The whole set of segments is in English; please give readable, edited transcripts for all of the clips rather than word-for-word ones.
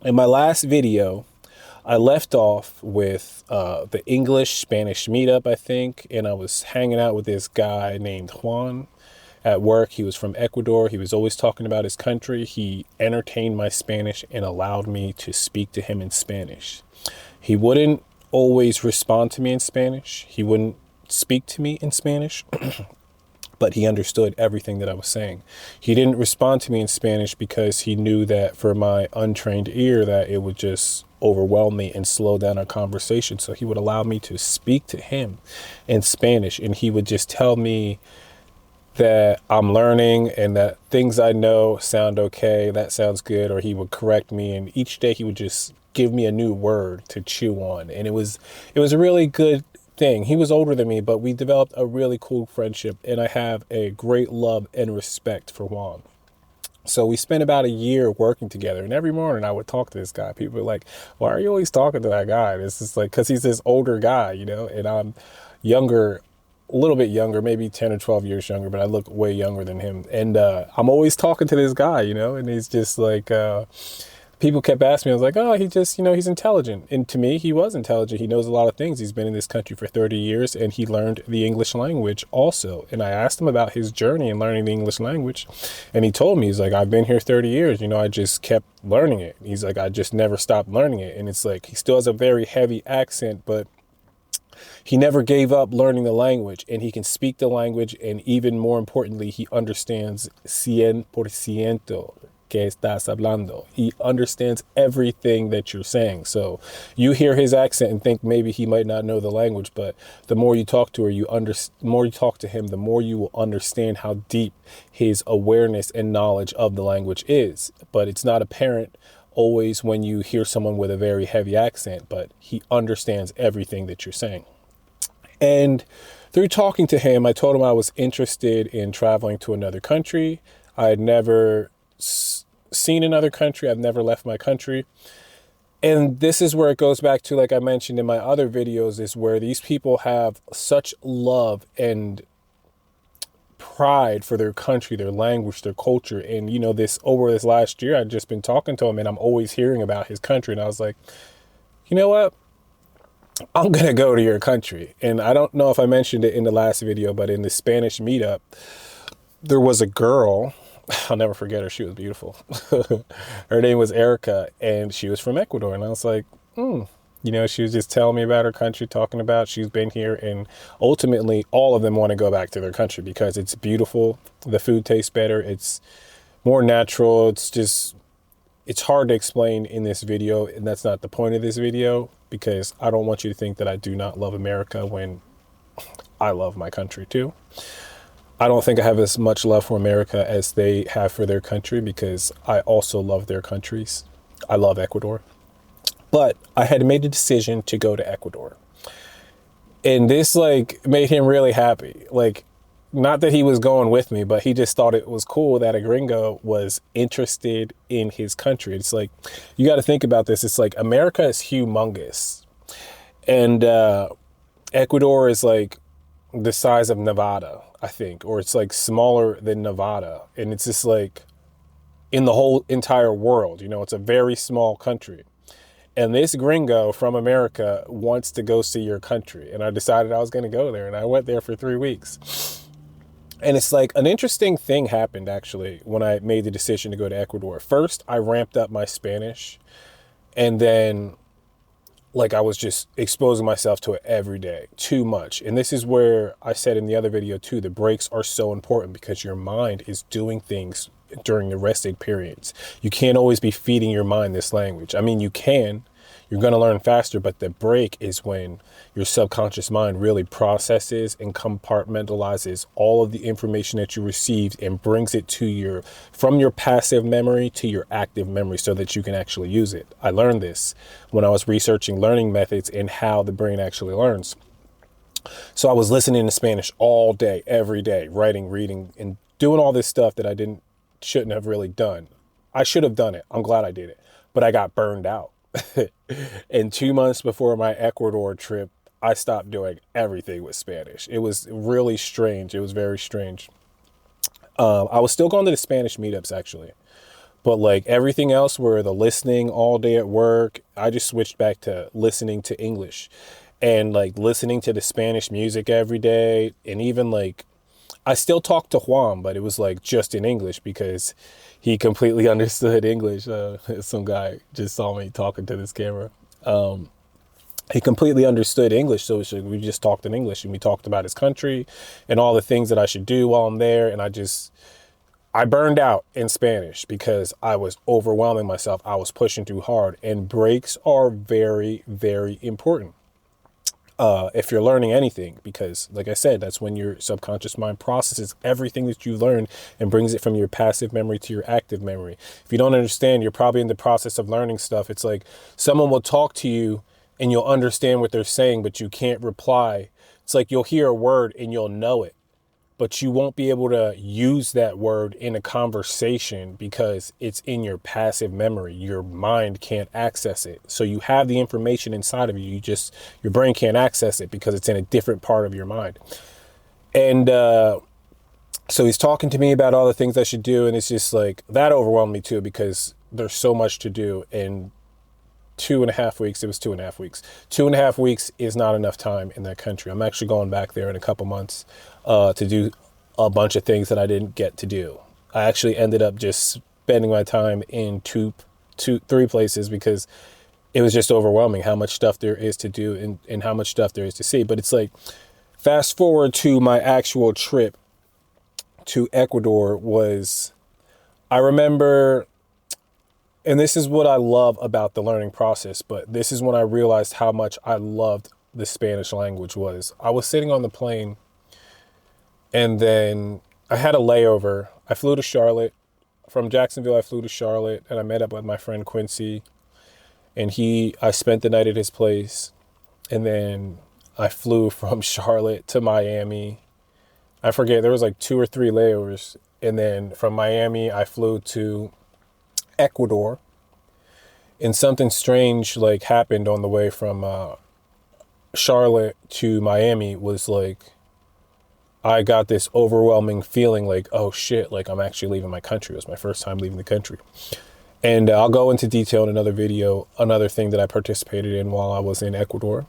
In my last video, I left off with the English-Spanish meetup, I think, and I was hanging out with this guy named Juan at work. He was from Ecuador. He was always talking about his country. He entertained my Spanish and allowed me to speak to him in Spanish. He wouldn't always respond to me in Spanish. He wouldn't speak to me in Spanish, but he understood everything that I was saying. He didn't respond to me in Spanish because he knew that for my untrained ear that it would just overwhelm me and slow down our conversation. So he would allow me to speak to him in Spanish, and he would just tell me that I'm learning and that things I know sound okay, that sounds good, or he would correct me, and each day he would just give me a new word to chew on. And it was a really good thing. He was older than me, but we developed a really cool friendship, and I have a great love and respect for Juan. So we spent about a year working together, and every morning I would talk to this guy. People were like, why are you always talking to that guy? It's just like, because he's this older guy, and I'm younger, a little bit younger, maybe 10 or 12 years younger, but I look way younger than him. And I'm always talking to this guy, and he's just like, people kept asking me, I was like, oh, he just, he's intelligent. And to me, he was intelligent. He knows a lot of things. He's been in this country for 30 years and he learned the English language also. And I asked him about his journey in learning the English language. And he told me, he's like, I've been here 30 years. I just kept learning it. He's like, I just never stopped learning it. And it's like, he still has a very heavy accent, but he never gave up learning the language, and he can speak the language. And even more importantly, he understands 100% que estás hablando. He understands everything that you're saying. So you hear his accent and think maybe he might not know the language, but the more you talk to her, the more you talk to him, the more you will understand how deep his awareness and knowledge of the language is. But it's not apparent always when you hear someone with a very heavy accent, but he understands everything that you're saying. And through talking to him, I told him I was interested in traveling to another country. I had never seen another country. I've never left my country. And this is where it goes back to, like I mentioned in my other videos, is where these people have such love and pride for their country, their language, their culture. And, over this last year, I've just been talking to him and I'm always hearing about his country. And I was like, you know what? I'm going to go to your country. And I don't know if I mentioned it in the last video, but in the Spanish meetup, there was a girl. I'll never forget her. She was beautiful. Her name was Erica, and she was from Ecuador. And I was like, she was just telling me about her country, talking about she's been here. And ultimately, all of them want to go back to their country because it's beautiful. The food tastes better. It's more natural. It's hard to explain in this video. And that's not the point of this video, because I don't want you to think that I do not love America when I love my country too. I don't think I have as much love for America as they have for their country, because I also love their countries. I love Ecuador. But I had made a decision to go to Ecuador. And this made him really happy. Not that he was going with me, but he just thought it was cool that a gringo was interested in his country. It's like, you got to think about this. It's like America is humongous. And Ecuador is the size of Nevada, I think, or it's smaller than Nevada. And it's just in the whole entire world, it's a very small country. And this gringo from America wants to go see your country. And I decided I was going to go there, and I went there for 3 weeks. And it's an interesting thing happened actually when I made the decision to go to Ecuador. First, I ramped up my Spanish, and then I was just exposing myself to it every day, too much. And this is where I said in the other video too, the breaks are so important, because your mind is doing things during the resting periods. You can't always be feeding your mind this language. I mean, you can, you're going to learn faster, but the break is when your subconscious mind really processes and compartmentalizes all of the information that you received and brings it to from your passive memory to your active memory so that you can actually use it. I learned this when I was researching learning methods and how the brain actually learns. So I was listening to Spanish all day, every day, writing, reading, and doing all this stuff that I shouldn't have really done. I should have done it. I'm glad I did it, but I got burned out. And 2 months before my Ecuador trip, I stopped doing everything with Spanish. It was really strange. It was very strange. I was still going to the Spanish meetups actually, But like everything else, where the listening all day at work, I just switched back to listening to English, and like listening to the Spanish music every day. And even like, I still talk to Juan, but it was like just in English because he completely understood English. Some guy just saw me talking to this camera. He completely understood English. So we just talked in English, and we talked about his country and all the things that I should do while I'm there. And I burned out in Spanish because I was overwhelming myself. I was pushing too hard, and breaks are very, very important. If you're learning anything, because like I said, that's when your subconscious mind processes everything that you learn and brings it from your passive memory to your active memory. If you don't understand, you're probably in the process of learning stuff. It's like someone will talk to you and you'll understand what they're saying, but you can't reply. It's like you'll hear a word and you'll know it, but you won't be able to use that word in a conversation because it's in your passive memory. Your mind can't access it. So you have the information inside of you. Your brain can't access it because it's in a different part of your mind. And so he's talking to me about all the things I should do. And it's just like, that overwhelmed me too, because there's so much to do. And 2.5 weeks, it was 2.5 weeks. 2.5 weeks is not enough time in that country. I'm actually going back there in a couple months to do a bunch of things that I didn't get to do. I actually ended up just spending my time in three places because it was just overwhelming how much stuff there is to do and how much stuff there is to see. But it's like, fast forward to my actual trip to Ecuador I remember, and this is what I love about the learning process, but this is when I realized how much I loved the Spanish language. I was sitting on the plane, and then I had a layover. I flew to Charlotte. From Jacksonville, I flew to Charlotte, and I met up with my friend Quincy, and I spent the night at his place. And then I flew from Charlotte to Miami. I forget, there was like 2 or 3 layovers. And then from Miami, I flew to Ecuador. And something strange like happened on the way from Charlotte to Miami. Was like, I got this overwhelming feeling like, oh shit, like I'm actually leaving my country. It was my first time leaving the country. And I'll go into detail in another video, another thing that I participated in while I was in Ecuador.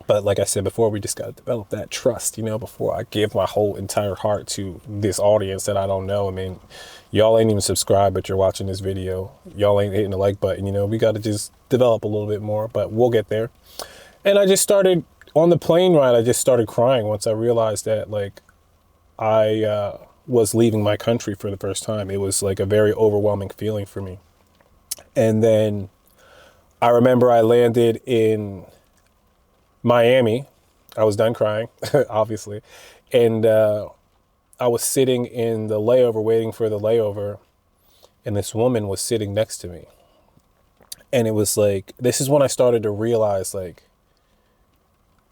But like I said before, we just got to develop that trust, before I give my whole entire heart to this audience that I don't know. I mean, y'all ain't even subscribed, but you're watching this video. Y'all ain't hitting the like button, we got to just develop a little bit more, but we'll get there. And I just started, on the plane ride, I just started crying once I realized that, like, I was leaving my country for the first time. It was like a very overwhelming feeling for me. And then I remember I landed in Miami. I was done crying, obviously. And I was sitting in the layover, waiting for the layover. And this woman was sitting next to me. And it was like, this is when I started to realize, like,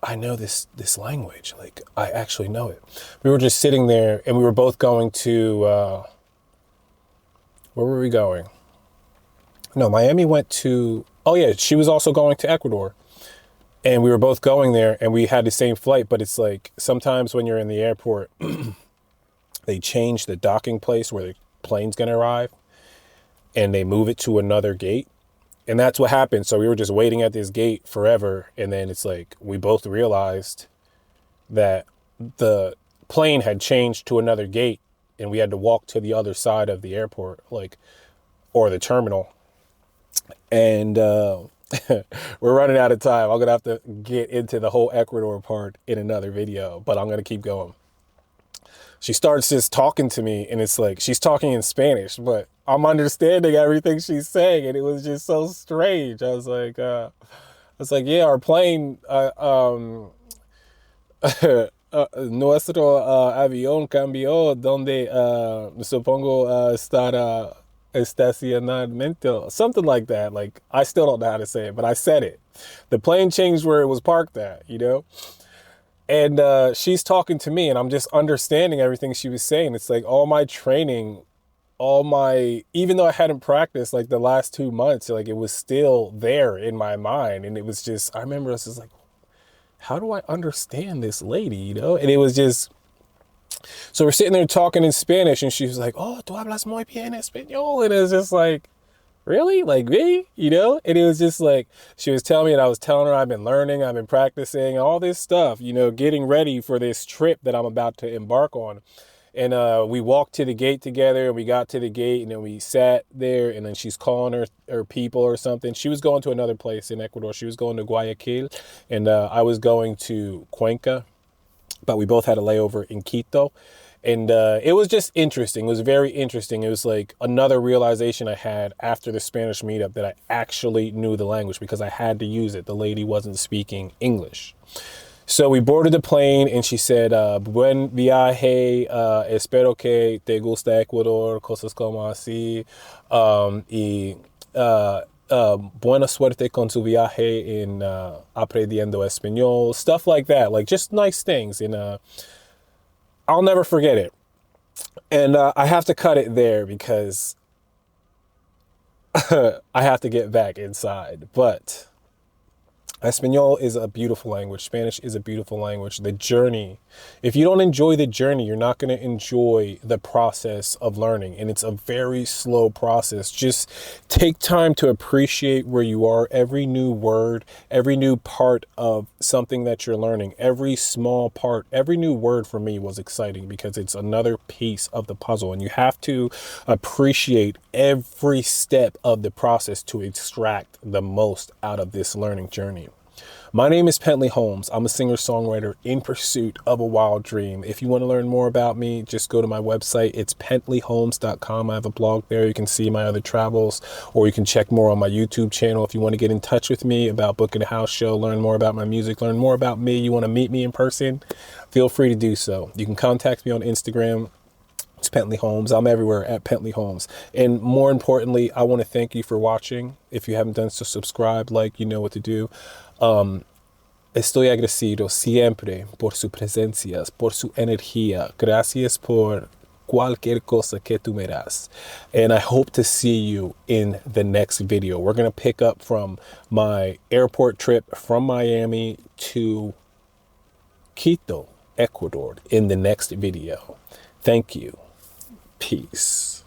I know this language. Like, I actually know it. We were just sitting there, and we were both going to, where were we going? No, Miami went to, oh yeah, she was also going to Ecuador. And we were both going there, and we had the same flight. But it's like, sometimes when you're in the airport, they change the docking place where the plane's going to arrive, and they move it to another gate. And that's what happened. So we were just waiting at this gate forever. And then it's like, we both realized that the plane had changed to another gate, and we had to walk to the other side of the airport, like, or the terminal. And we're running out of time. I'm going to have to get into the whole Ecuador part in another video, but I'm going to keep going. She starts just talking to me, and it's like, she's talking in Spanish, but I'm understanding everything she's saying. And it was just so strange. I was like, yeah, our plane, nuestro avión cambió donde, supongo, estará estacionamiento, something like that. Like, I still don't know how to say it, but I said it. The plane changed where it was parked at, And she's talking to me, and I'm just understanding everything she was saying. It's like all my training, even though I hadn't practiced like the last 2 months, like it was still there in my mind. And it was just, I remember I was just like, how do I understand this lady, And it was just, So we're sitting there talking in Spanish, and she was like, "Oh, tú hablas muy bien español," and it was just like, really? Like me? You know? And it was just like, she was telling me, and I was telling her I've been learning, I've been practicing all this stuff, you know, getting ready for this trip that I'm about to embark on. And we walked to the gate together, and we got to the gate, and then we sat there, and then she's calling her people or something. She was going to another place in Ecuador. She was going to Guayaquil, and I was going to Cuenca, but we both had a layover in Quito. And it was just interesting. It was very interesting. It was like another realization I had after the Spanish meetup, that I actually knew the language because I had to use it. The lady wasn't speaking English. So we boarded the plane, and she said, buen viaje, espero que te gusta Ecuador, cosas como así, y buena suerte con tu viaje en aprendiendo español, stuff like that, like just nice things. And I'll never forget it. And I have to cut it there because I have to get back inside. But Espanol is a beautiful language. Spanish is a beautiful language. The journey, if you don't enjoy the journey, you're not going to enjoy the process of learning. And it's a very slow process. Just take time to appreciate where you are. Every new word, every new part of something that you're learning, every small part, every new word for me was exciting because it's another piece of the puzzle. And you have to appreciate every step of the process to extract the most out of this learning journey. My name is Pentley Holmes. I'm a singer-songwriter in pursuit of a wild dream. If you want to learn more about me, just go to my website. It's pentleyholmes.com. I have a blog there. You can see my other travels, or you can check more on my YouTube channel. If you want to get in touch with me about booking a house show, learn more about my music, learn more about me, you want to meet me in person, feel free to do so. You can contact me on Instagram. It's Pentley Holmes. I'm everywhere at Pentley Holmes. And more importantly, I want to thank you for watching. If you haven't done so, subscribe, like, you know what to do. Estoy agradecido siempre por su presencia, por su energía. Gracias por cualquier cosa que tú me das. And I hope to see you in the next video. We're going to pick up from my airport trip from Miami to Quito, Ecuador in the next video. Thank you. Peace.